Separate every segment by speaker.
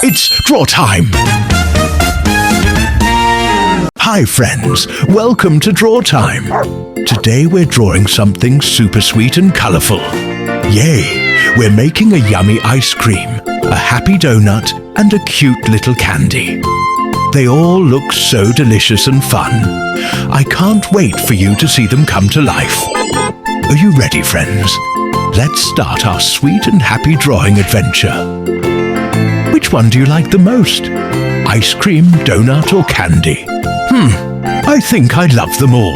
Speaker 1: It's draw time! Hi friends, welcome to Draw Time. Today we're drawing something super sweet and colourful. Yay! We're making a yummy ice cream, a happy donut and a cute little candy. They all look so delicious and fun. I can't wait for you to see them come to life. Are you ready, friends? Let's start our sweet and happy drawing adventure. Which one do you like the most? Ice cream, donut or candy? I think I love them all.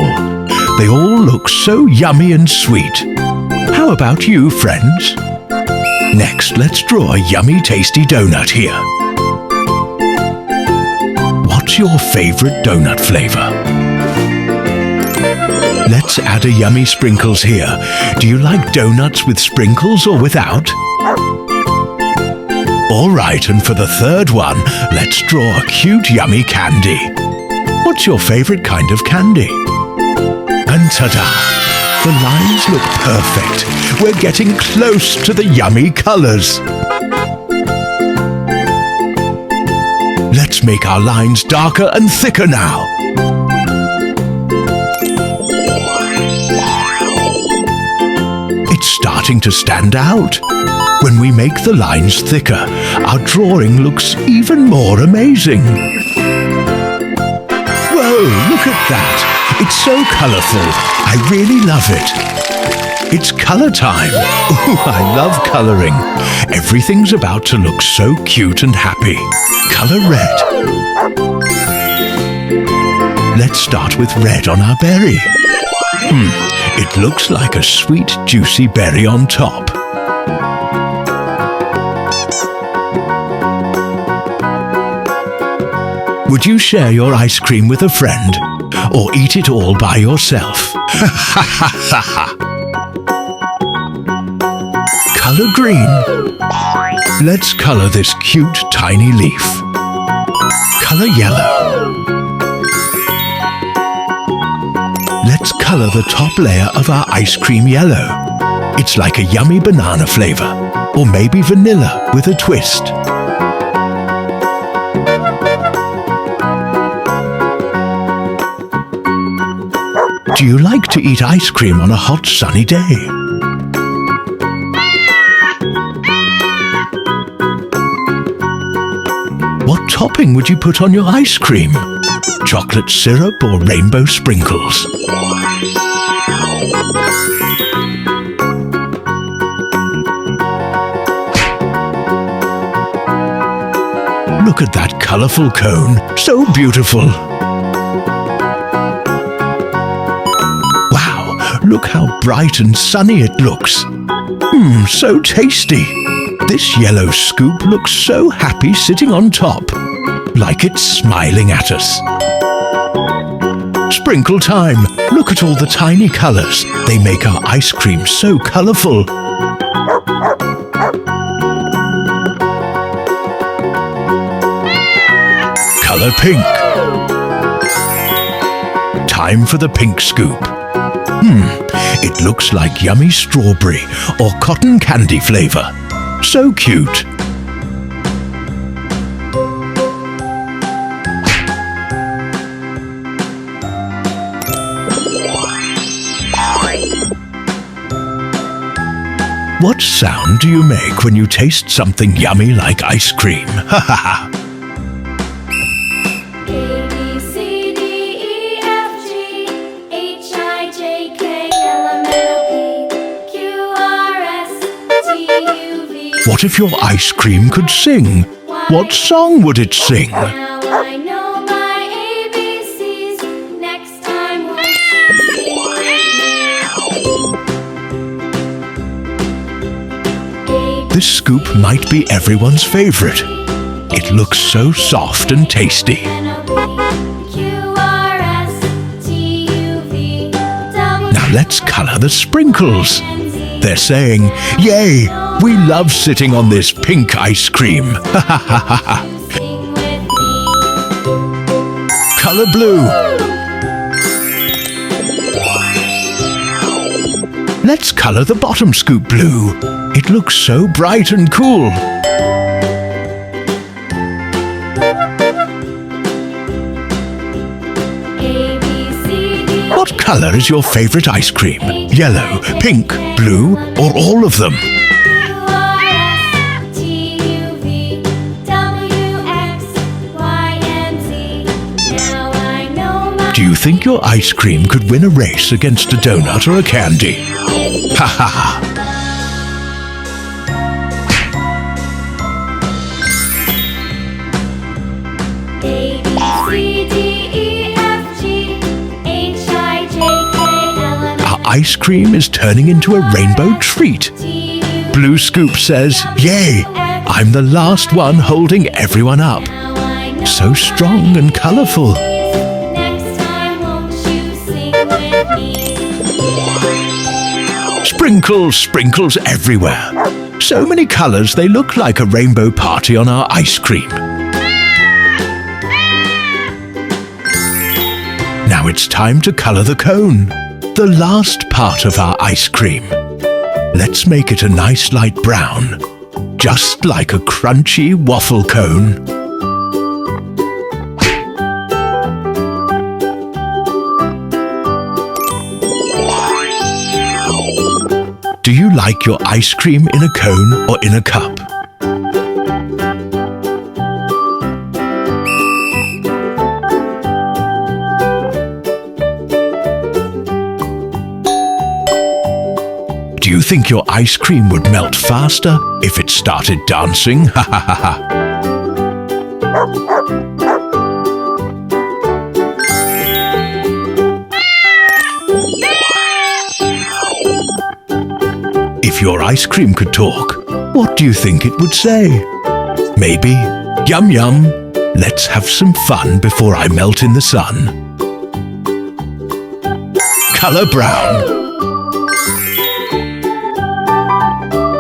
Speaker 1: They all look so yummy and sweet. How about you, friends? Next, let's draw a yummy, tasty donut here. What's your favorite donut flavor? Let's add a yummy sprinkles here. Do you like donuts with sprinkles or without? All right, and for the third one, let's draw a cute, yummy candy. What's your favorite kind of candy? And ta-da! The lines look perfect. We're getting close to the yummy colors. Let's make our lines darker and thicker now. It's starting to stand out. When we make the lines thicker, our drawing looks even more amazing. Whoa, look at that! It's so colourful. I really love it. It's colour time. Ooh, I love colouring. Everything's about to look so cute and happy. Colour red. Let's start with red on our berry. It looks like a sweet, juicy berry on top. Would you share your ice cream with a friend? Or eat it all by yourself? Colour green. Let's colour this cute, tiny leaf. Colour yellow. Let's colour the top layer of our ice cream yellow. It's like a yummy banana flavour, or maybe vanilla with a twist. Do you like to eat ice cream on a hot, sunny day? What topping would you put on your ice cream? Chocolate syrup or rainbow sprinkles? Look at that colourful cone, so beautiful. Wow, look how bright and sunny it looks. So tasty. This yellow scoop looks so happy sitting on top, like it's smiling at us. Sprinkle time! Look at all the tiny colours. They make our ice cream so colourful. Colour pink. Time for the pink scoop. It looks like yummy strawberry or cotton candy flavour. So cute. What sound do you make when you taste something yummy like ice cream? Ha ha ha! What if your ice cream could sing? What song would it sing?
Speaker 2: Now I know my ABCs. Next time won't sing.
Speaker 1: This scoop might be everyone's favorite. It looks so soft and tasty. Now let's color the sprinkles. They're saying, "Yay! We love sitting on this pink ice cream." Ha ha ha ha ha. Color blue. Let's color the bottom scoop blue. It looks so bright and cool. What color is your favorite ice cream? Yellow, pink, blue, or all of them? Do you think your ice cream could win a race against a donut or a candy? Ha ha ha! Our ice cream is turning into a rainbow treat. Blue Scoop says, "Yay! I'm the last one holding everyone up. So strong and colorful." Sprinkles, sprinkles everywhere. So many colors they look like a rainbow party on our ice cream. Now it's time to color the cone, the last part of our ice cream. Let's make it a nice light brown, just like a crunchy waffle cone. Do you like your ice cream in a cone or in a cup? Do you think your ice cream would melt faster if it started dancing? Ha ha ha ha! If your ice cream could talk, what do you think it would say? Maybe, "Yum yum, let's have some fun before I melt in the sun." Color brown.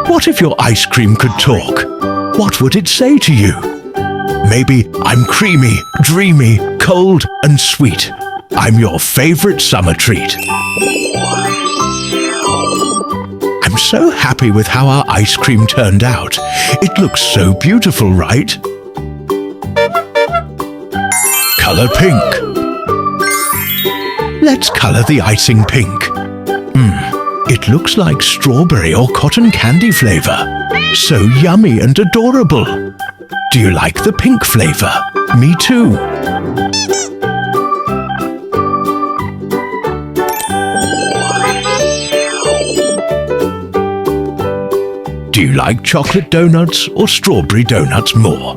Speaker 1: What if your ice cream could talk? What would it say to you? Maybe, "I'm creamy, dreamy, cold and sweet. I'm your favorite summer treat." I'm so happy with how our ice cream turned out. It looks so beautiful, right? Color pink. Let's color the icing pink. It looks like strawberry or cotton candy flavor. So yummy and adorable. Do you like the pink flavor? Me too. Do you like chocolate donuts or strawberry donuts more?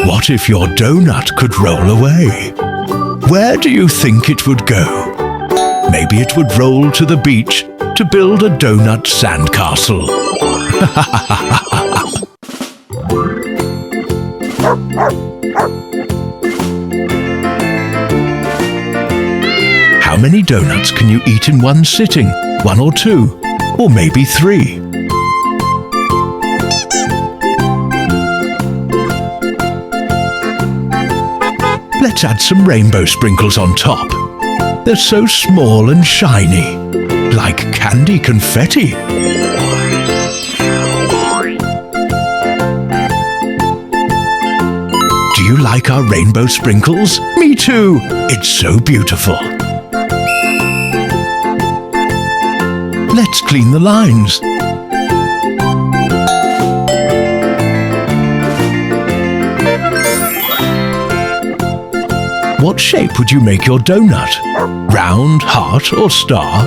Speaker 1: What if your donut could roll away? Where do you think it would go? Maybe it would roll to the beach to build a donut sandcastle. How many donuts can you eat in one sitting? 1 or 2? Or maybe 3? Let's add some rainbow sprinkles on top. They're so small and shiny, like candy confetti. Do you like our rainbow sprinkles? Me too! It's so beautiful. Let's clean the lines. What shape would you make your donut? Round, heart, or star?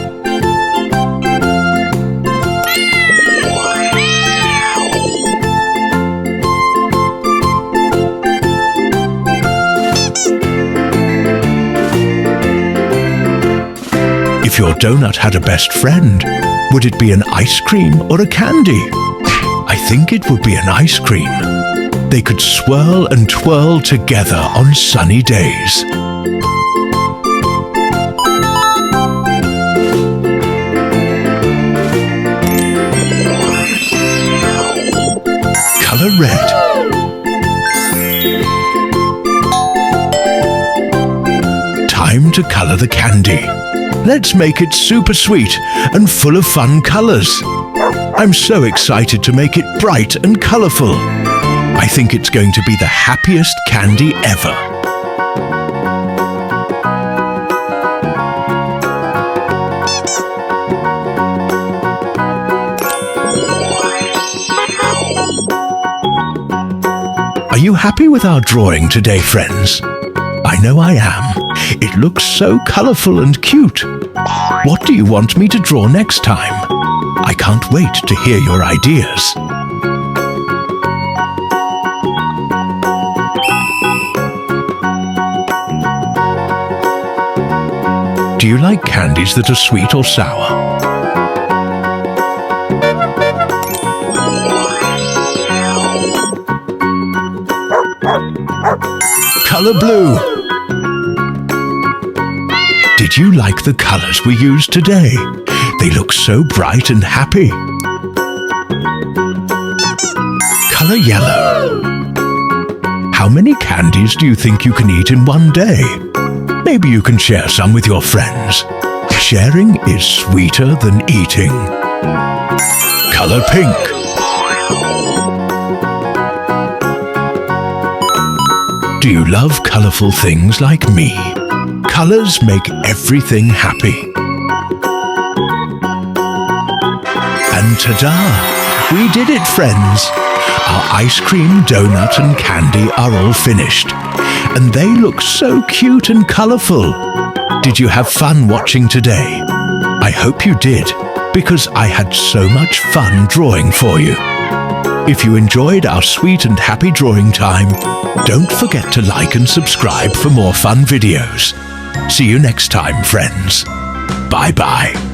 Speaker 1: If your donut had a best friend, would it be an ice cream or a candy? I think it would be an ice cream. They could swirl and twirl together on sunny days. Color red. Time to color the candy. Let's make it super sweet and full of fun colors. I'm so excited to make it bright and colourful. I think it's going to be the happiest candy ever. Are you happy with our drawing today, friends? I know I am. It looks so colourful and cute. What do you want me to draw next time? I can't wait to hear your ideas. Do you like candies that are sweet or sour? Color blue. Did you like the colors we used today? They look so bright and happy. Color yellow. How many candies do you think you can eat in one day? Maybe you can share some with your friends. Sharing is sweeter than eating. Color pink. Do you love colorful things like me? Colors make everything happy. And ta-da! We did it, friends! Our ice cream, donut and candy are all finished. And they look so cute and colorful. Did you have fun watching today? I hope you did, because I had so much fun drawing for you. If you enjoyed our sweet and happy drawing time, don't forget to like and subscribe for more fun videos. See you next time, friends. Bye-bye.